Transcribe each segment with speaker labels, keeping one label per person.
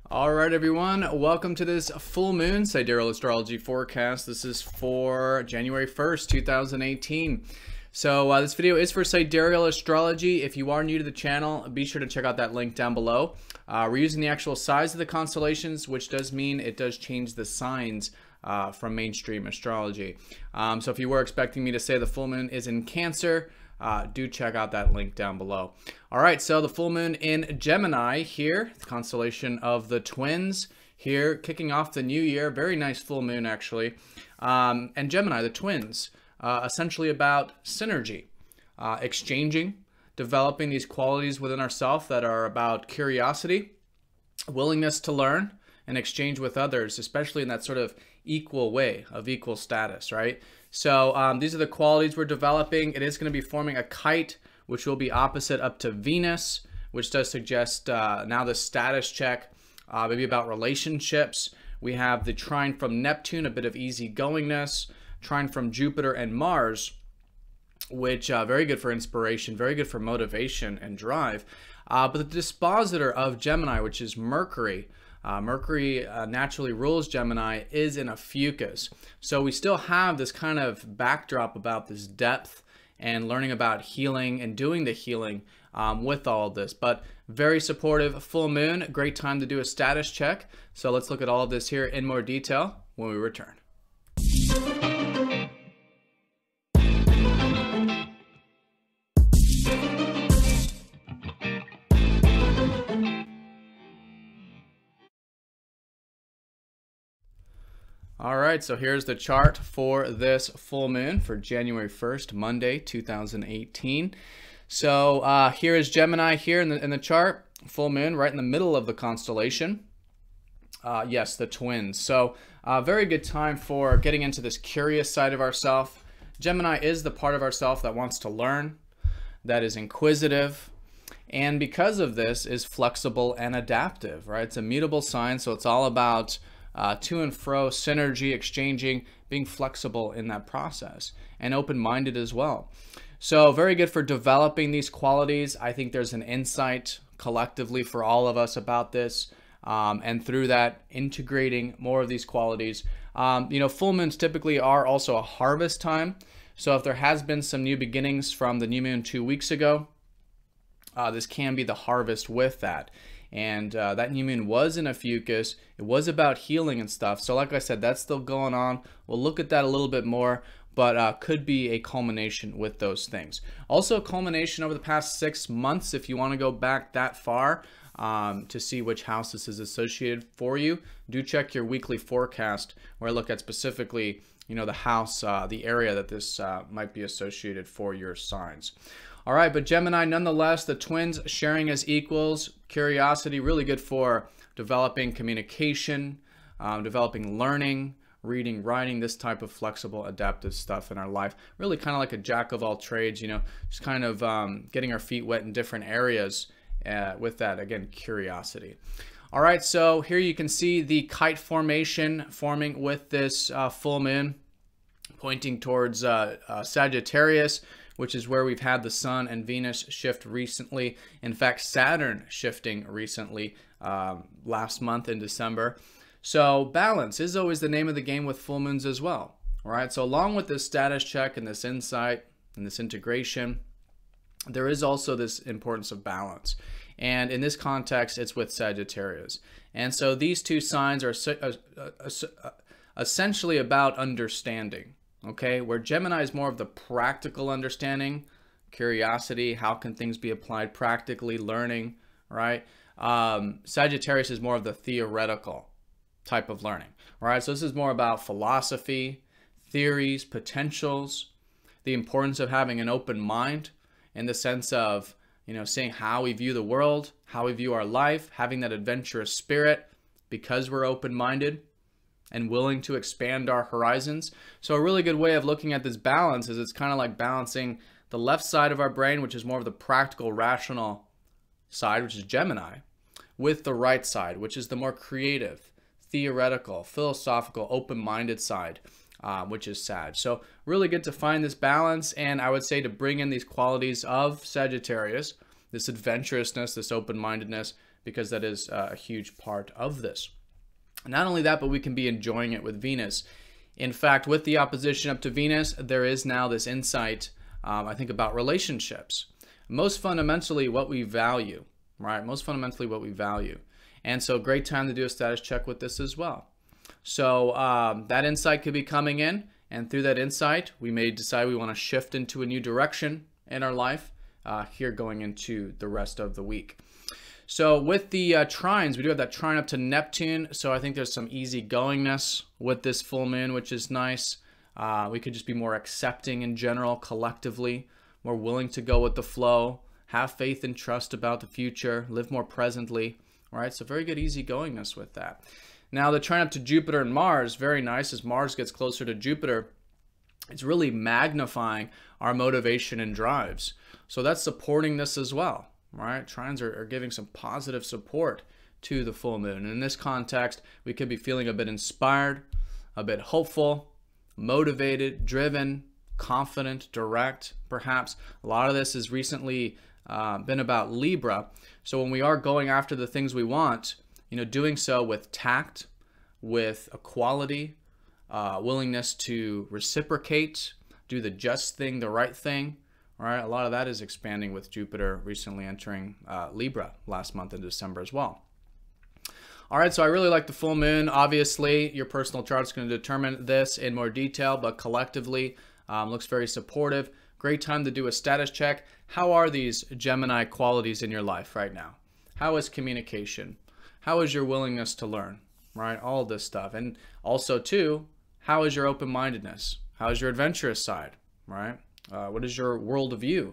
Speaker 1: All right, everyone, welcome to this full moon Sidereal astrology forecast. This is for January 1st, 2018. So this video is for Sidereal astrology. If you are new to the channel, be sure to check out that link down below. We're using the actual size of the constellations, which does mean it does change the signs from mainstream astrology. So if you were expecting me to say the full moon is in Cancer, do check out that link down below. All right, so the full moon in Gemini here, the constellation of the twins here, kicking off the new year. Very nice full moon, actually. And Gemini, the twins, essentially about synergy, exchanging, developing these qualities within ourselves that are about curiosity, willingness to learn, and exchange with others, especially in that sort of equal way of equal status, right? So these are the qualities we're developing. It is going to be forming a kite, which will be opposite up to Venus, which does suggest now the status check, maybe about relationships. We have the trine from Neptune, a bit of easygoingness, trine from Jupiter and Mars, which very good for inspiration, very good for motivation and drive. But the dispositor of Gemini, which is Mercury, Mercury naturally rules Gemini, is in Ophiuchus. So we still have this kind of backdrop about this depth and learning about healing and doing the healing with all of this. But very supportive full moon, great time to do a status check. So let's look at all of this here in more detail when we return. All right, so here's the chart for this full moon for January 1st, Monday, 2018. So here is Gemini here in the chart, full moon right in the middle of the constellation. Yes, the twins. So very good time for getting into this curious side of ourself. Gemini is the part of ourself that wants to learn, that is inquisitive, and because of this is flexible and adaptive, right? It's a mutable sign, so it's all about to and fro, synergy, exchanging, being flexible in that process, and open-minded as well. So very good for developing these qualities. I think there's an insight collectively for all of us about this, and through that, integrating more of these qualities. You know, full moons typically are also a harvest time. So if there has been some new beginnings from the new moon 2 weeks ago, this can be the harvest with that. And that new moon was in Ophiuchus. It was about healing and stuff. So like I said, that's still going on. We'll look at that a little bit more, but could be a culmination with those things. Also a culmination over the past 6 months, if you want to go back that far to see which house this is associated for you. Do check your weekly forecast where I look at specifically, you know, the house, the area that this might be associated for your signs. All right, but Gemini, nonetheless, the twins sharing as equals, curiosity, really good for developing communication, developing learning, reading, writing, this type of flexible, adaptive stuff in our life. Really kind of like a jack of all trades, you know, just kind of getting our feet wet in different areas with that, again, curiosity. All right, so here you can see the kite formation forming with this full moon, pointing towards Sagittarius, which is where we've had the Sun and Venus shift recently. In fact, Saturn shifting recently last month in December. So balance is always the name of the game with full moons as well. All right, so along with this status check and this insight and this integration, there is also this importance of balance. And in this context, it's with Sagittarius. And so these two signs are essentially about understanding. Okay, where Gemini is more of the practical understanding, curiosity, how can things be applied practically, learning, right? Sagittarius is more of the theoretical type of learning, right? So this is more about philosophy, theories, potentials, the importance of having an open mind in the sense of, you know, seeing how we view the world, how we view our life, having that adventurous spirit because we're open-minded and willing to expand our horizons. So a really good way of looking at this balance is it's kind of like balancing the left side of our brain, which is more of the practical, rational side, which is Gemini, with the right side, which is the more creative, theoretical, philosophical, open-minded side, which is Sag. So really good to find this balance, and I would say to bring in these qualities of Sagittarius, this adventurousness, this open-mindedness, because that is a huge part of this. Not only that, but we can be enjoying it with Venus. In fact, with the opposition up to Venus, there is now this insight, I think, about relationships. Most fundamentally, what we value, right? Most fundamentally, what we value. And so, great time to do a status check with this as well. So, that insight could be coming in, and through that insight, we may decide we want to shift into a new direction in our life here going into the rest of the week. So with the trines, we do have that trine up to Neptune. So I think there's some easygoingness with this full moon, which is nice. We could just be more accepting in general, collectively, more willing to go with the flow, have faith and trust about the future, live more presently. All right, so very good easygoingness with that. Now the trine up to Jupiter and Mars, very nice. As Mars gets closer to Jupiter, it's really magnifying our motivation and drives. So that's supporting this as well. Right, trines are giving some positive support to the full moon. And in this context, we could be feeling a bit inspired, a bit hopeful, motivated, driven, confident, direct. Perhaps a lot of this has recently been about Libra. So when we are going after the things we want, doing so with tact, with equality, willingness to reciprocate, do the just thing, the right thing. All right, a lot of that is expanding with Jupiter recently entering Libra last month in December as well. All right, so I really like the full moon. Obviously, your personal chart is going to determine this in more detail, but collectively looks very supportive. Great time to do a status check. How are these Gemini qualities in your life right now? How is communication? How is your willingness to learn? Right, all this stuff. And also, too, how is your open-mindedness? How is your adventurous side? Right? What is your worldview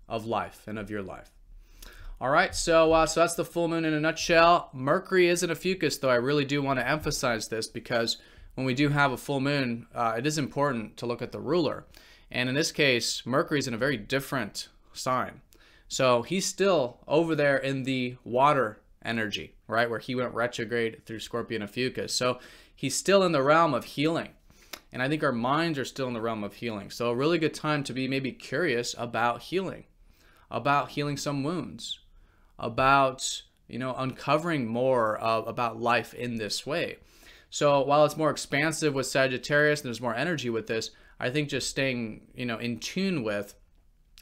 Speaker 1: of life and of your life? All right, so that's the full moon in a nutshell. Mercury is an Ophiuchus, though I really do want to emphasize this because when we do have a full moon, it is important to look at the ruler. And in this case, Mercury is in a very different sign. So he's still over there in the water energy, right, where he went retrograde through Scorpio and Ophiuchus. So he's still in the realm of healing. And I think our minds are still in the realm of healing. So a really good time to be maybe curious about healing some wounds, about, uncovering more about life in this way. So while it's more expansive with Sagittarius and there's more energy with this, I think just staying, in tune with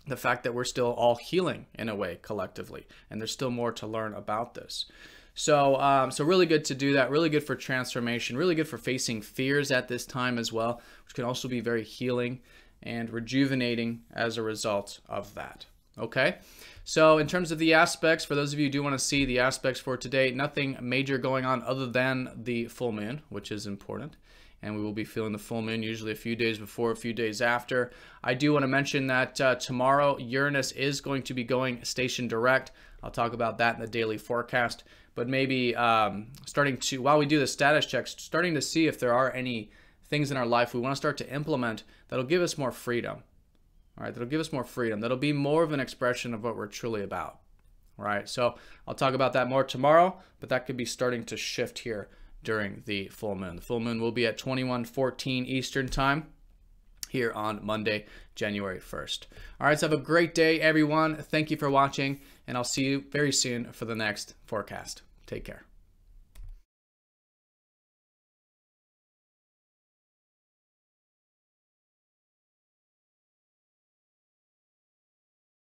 Speaker 1: the fact that we're still all healing in a way collectively. And there's still more to learn about this. So, so really good to do that, really good for transformation, really good for facing fears at this time as well, which can also be very healing and rejuvenating as a result of that. Okay, so in terms of the aspects, for those of you who do want to see the aspects for today, nothing major going on other than the full moon, which is important. And we will be feeling the full moon usually a few days before, a few days after. I do want to mention that tomorrow Uranus is going to be going station direct. I'll talk about that in the daily forecast. But maybe starting to, while we do the status checks, starting to see if there are any things in our life we want to start to implement that'll give us more freedom. All right, that'll give us more freedom. That'll be more of an expression of what we're truly about. All right, so I'll talk about that more tomorrow, but that could be starting to shift here during the full moon. The full moon will be at 21:14 Eastern time here on Monday, January 1st. All right, so have a great day, everyone. Thank you for watching, and I'll see you very soon for the next forecast. Take care.